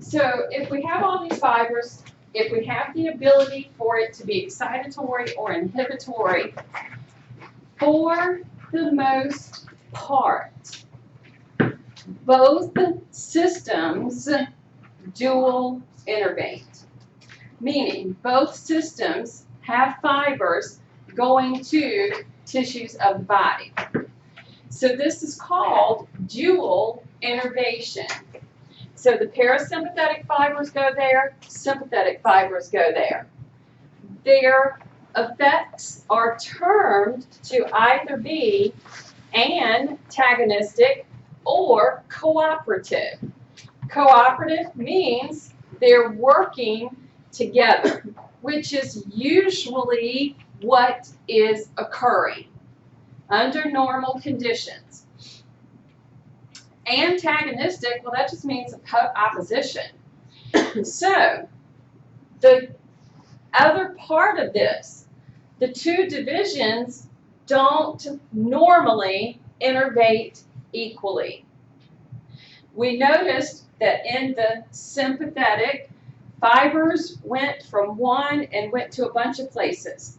So if we have all these fibers, if we have the ability for it to be excitatory or inhibitory, for the most part, both systems dual innervate, meaning both systems have fibers going to tissues of the body. So this is called dual innervation. So the parasympathetic fibers go there, sympathetic fibers go there. Their effects are termed to either be antagonistic or cooperative. Cooperative means they're working together, which is usually what is occurring under normal conditions. Antagonistic, well, that just means opposition. So the other part of this, the two divisions don't normally innervate equally. We noticed that in the sympathetic, fibers went from one and went to a bunch of places.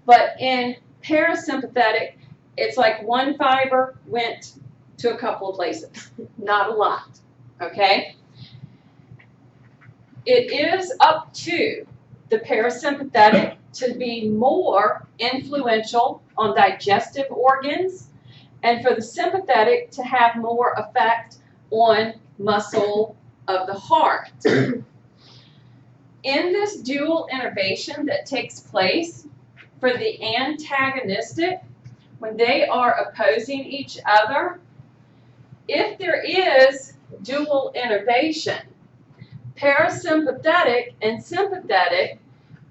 But in parasympathetic, it's like one fiber went to a couple of places, not a lot, okay? It is up to the parasympathetic to be more influential on digestive organs and for the sympathetic to have more effect on muscle of the heart. In this dual innervation that takes place for the antagonistic, when they are opposing each other, if there is dual innervation, parasympathetic and sympathetic,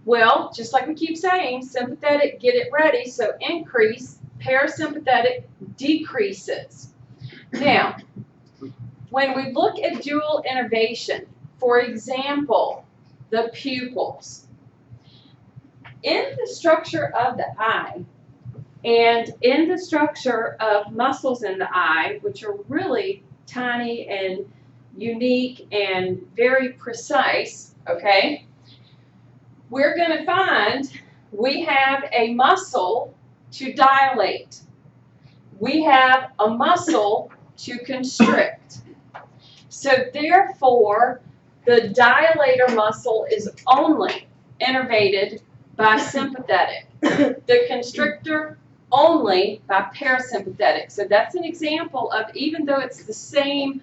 well, just like we keep saying, sympathetic, get it ready, so increase, parasympathetic decreases. Now, when we look at dual innervation, for example, the pupils, in the structure of the eye, and in the structure of muscles in the eye, which are really tiny and unique and very precise, okay, we're going to find we have a muscle to dilate. We have a muscle to constrict. So therefore, the dilator muscle is only innervated by sympathetic. The constrictor only by parasympathetic. So that's an example of, even though it's the same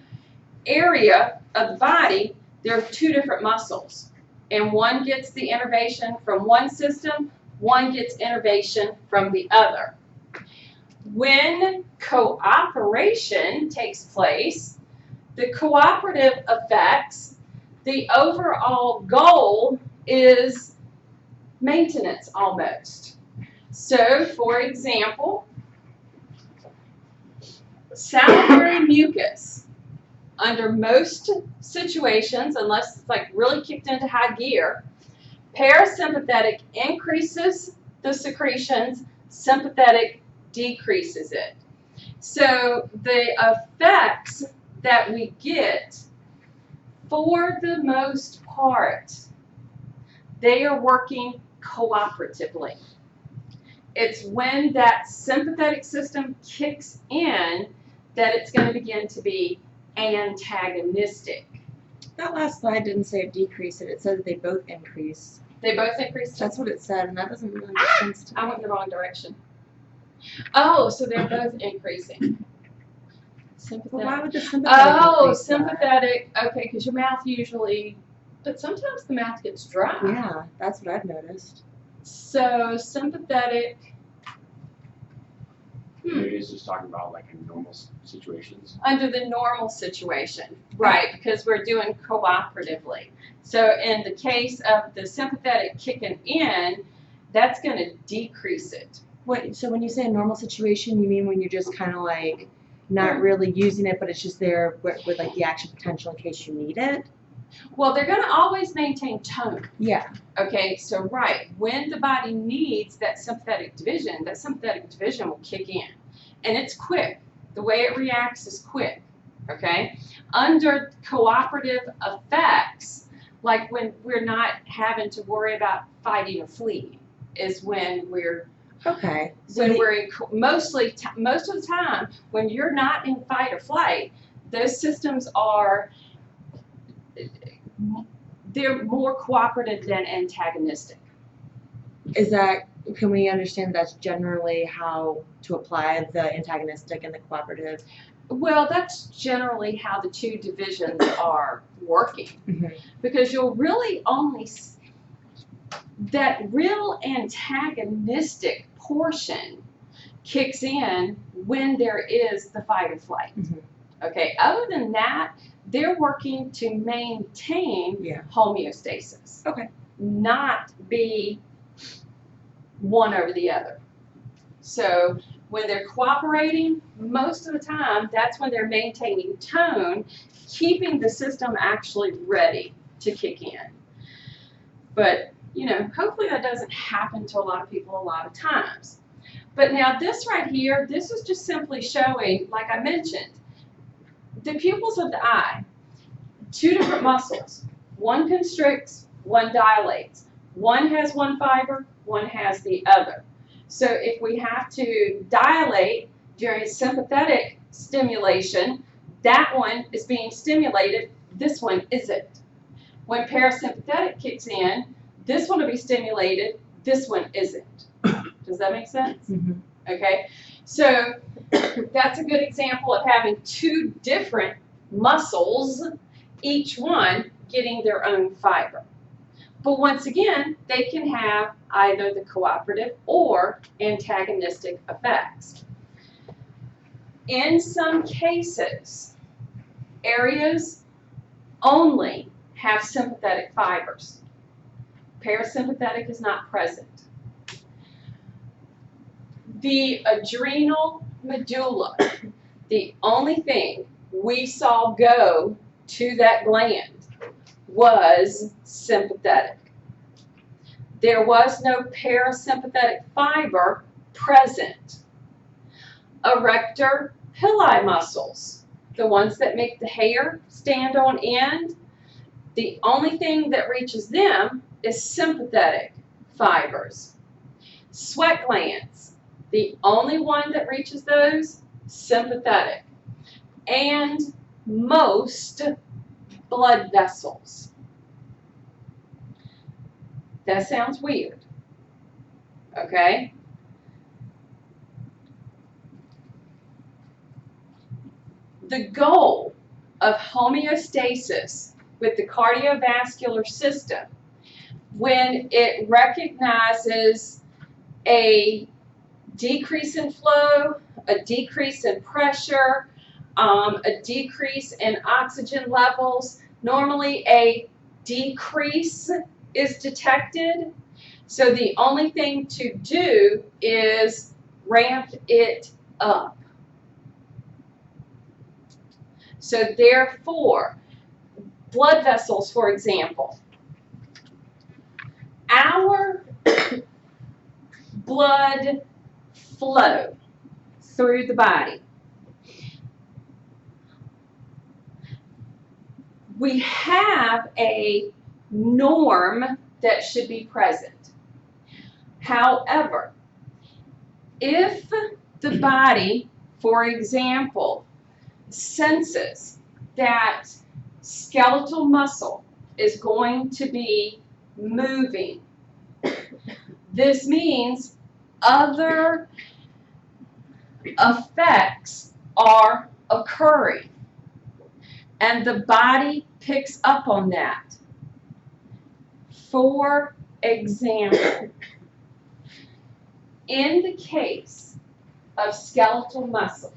area of the body, there are two different muscles. And one gets the innervation from one system, one gets innervation from the other. When cooperation takes place, the cooperative effects, the overall goal is maintenance almost. So, for example, salivary mucus, under most situations, unless it's like really kicked into high gear, parasympathetic increases the secretions, sympathetic decreases it. So the effects that we get, for the most part, they are working cooperatively. It's when that sympathetic system kicks in that it's going to begin to be antagonistic. That last slide didn't say it decreased it. It said that they both increase. They both increase? That's what it said, and that doesn't really make sense to me. I went in the wrong direction. Oh, so they're both increasing. Sympathetic. Well, why would the sympathetic increase sympathetic. That? Okay, because your mouth usually, but sometimes the mouth gets dry. Yeah, that's what I've noticed. So sympathetic. Maybe it's just talking about like in normal situations. Under the normal situation, right, because we're doing cooperatively. So in the case of the sympathetic kicking in, that's going to decrease it. What? So when you say a normal situation, you mean when you're just kind of like not really using it, but it's just there with like the action potential in case you need it? Well, they're going to always maintain tone. Yeah. Okay, so right, when the body needs that sympathetic division will kick in. And it's quick. The way it reacts is quick. okay? Under cooperative effects, like when we're not having to worry about fighting or fleeing, is when we're Okay. So when we're in, most of the time when you're not in fight or flight, those systems are they're more cooperative than antagonistic. can we understand that's generally how to apply the antagonistic and the cooperative? Well, that's generally how the two divisions are working, Mhm. because you'll really only that real antagonistic portion kicks in when there is the fight or flight. Mhm. Okay, other than that, they're working to maintain homeostasis. Okay. Not be one over the other. So when they're cooperating, most of the time, that's when they're maintaining tone, keeping the system actually ready to kick in. But, you know, hopefully that doesn't happen to a lot of people a lot of times. But now this right here, this is just simply showing, like I mentioned, the pupils of the eye, two different muscles. One constricts, one dilates. One has one fiber, one has the other. So if we have to dilate during sympathetic stimulation, that one is being stimulated, this one isn't. When parasympathetic kicks in, this one will be stimulated, this one isn't. Does that make sense? Mm-hmm. Okay, so that's a good example of having two different muscles, each one getting their own fiber. But once again, they can have either the cooperative or antagonistic effects. In some cases, areas only have sympathetic fibers. Parasympathetic is not present. The adrenal medulla, the only thing we saw go to that gland was sympathetic. There was no parasympathetic fiber present. Erector pili muscles, the ones that make the hair stand on end, the only thing that reaches them is sympathetic fibers. Sweat glands, the only one that reaches those, sympathetic. And most blood vessels. That sounds weird, okay? The goal of homeostasis with the cardiovascular system, when it recognizes a decrease in flow, a decrease in pressure, a decrease in oxygen levels, normally a decrease is detected. So the only thing to do is ramp it up. So therefore, blood vessels, for example, our blood flow through the body. We have a norm that should be present. However, if the body, for example, senses that skeletal muscle is going to be moving, this means other effects are occurring, and the body picks up on that. For example, in the case of skeletal muscle,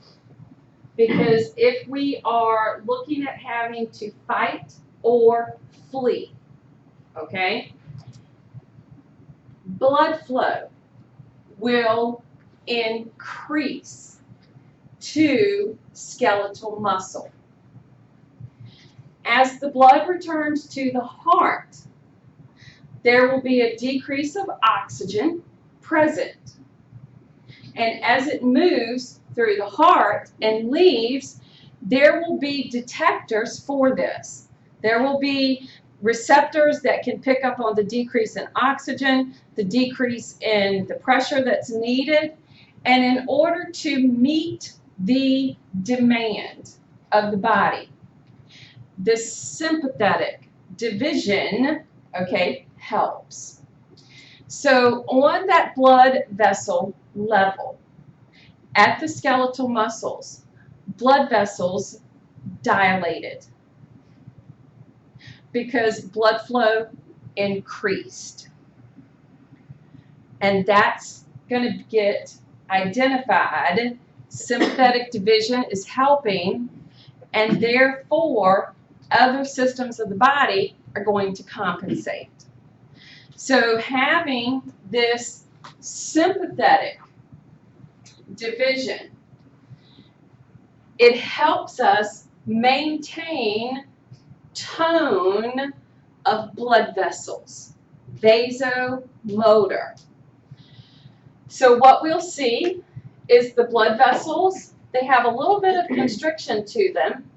because if we are looking at having to fight or flee, okay, blood flow will increase to skeletal muscle. As the blood returns to the heart, there will be a decrease of oxygen present. And as it moves through the heart and leaves, there will be detectors for this. There will be receptors that can pick up on the decrease in oxygen, the decrease in the pressure that's needed, and in order to meet the demand of the body, the sympathetic division, okay, helps. So on that blood vessel level, at the skeletal muscles, blood vessels dilated because blood flow increased. And that's going to get identified. Sympathetic division is helping, and therefore other systems of the body are going to compensate. So having this sympathetic division, it helps us maintain tone of blood vessels, vasomotor. So what we'll see is the blood vessels, they have a little bit of constriction to them,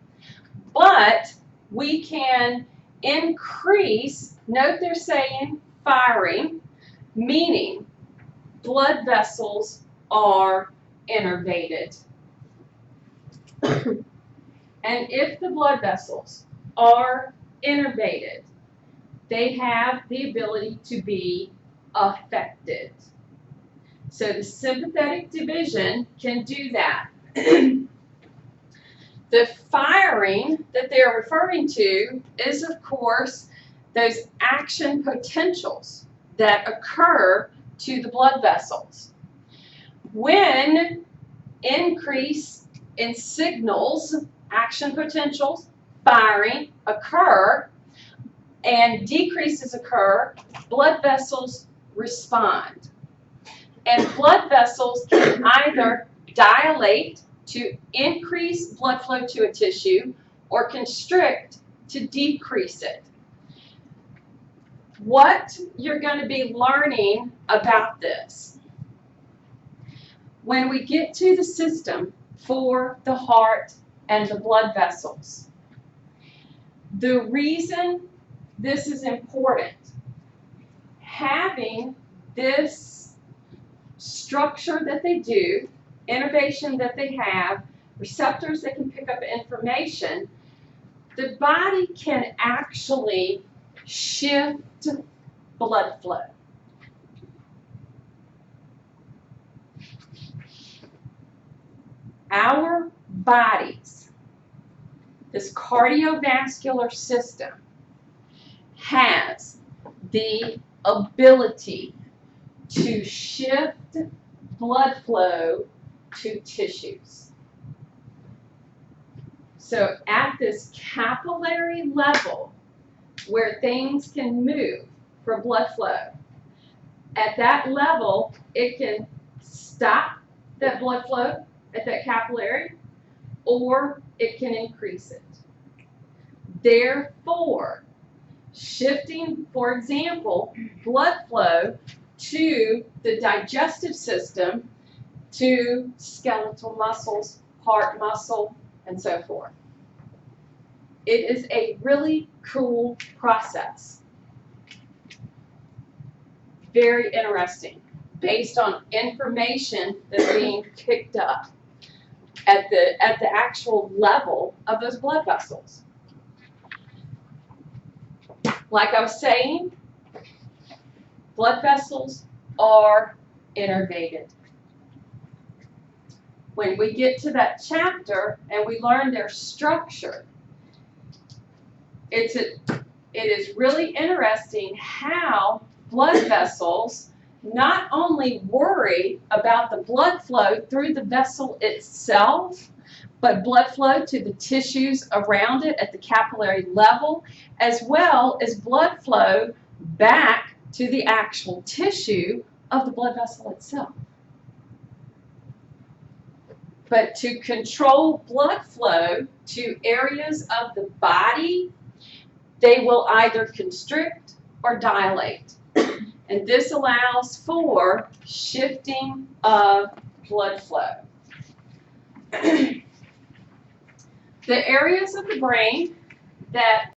but we can increase, note they're saying firing, meaning blood vessels are innervated. And if the blood vessels are innervated, they have the ability to be affected. So the sympathetic division can do that. The firing that they're referring to is, of course, those action potentials that occur to the blood vessels. When increase in signals, action potentials, firing occur, and decreases occur, blood vessels respond. And blood vessels can either dilate to increase blood flow to a tissue or constrict to decrease it. What you're going to be learning about this, when we get to the system for the heart and the blood vessels, the reason this is important, having this structure that they do, innervation that they have, receptors that can pick up information, the body can actually shift blood flow. Our bodies, this cardiovascular system, has the ability to shift blood flow to tissues. So at this capillary level where things can move for blood flow, at that level it can stop that blood flow at that capillary, or it can increase it. Therefore, shifting, for example, blood flow to the digestive system, to skeletal muscles, heart muscle, and so forth. It is a really cool process. Very interesting, based on information that's being picked up at the actual level of those blood vessels. Like I was saying, blood vessels are innervated. When we get to that chapter and we learn their structure, it is really interesting how blood vessels not only worry about the blood flow through the vessel itself, but blood flow to the tissues around it at the capillary level, as well as blood flow back to the actual tissue of the blood vessel itself. But to control blood flow to areas of the body, they will either constrict or dilate. And this allows for shifting of blood flow. the areas of the brain that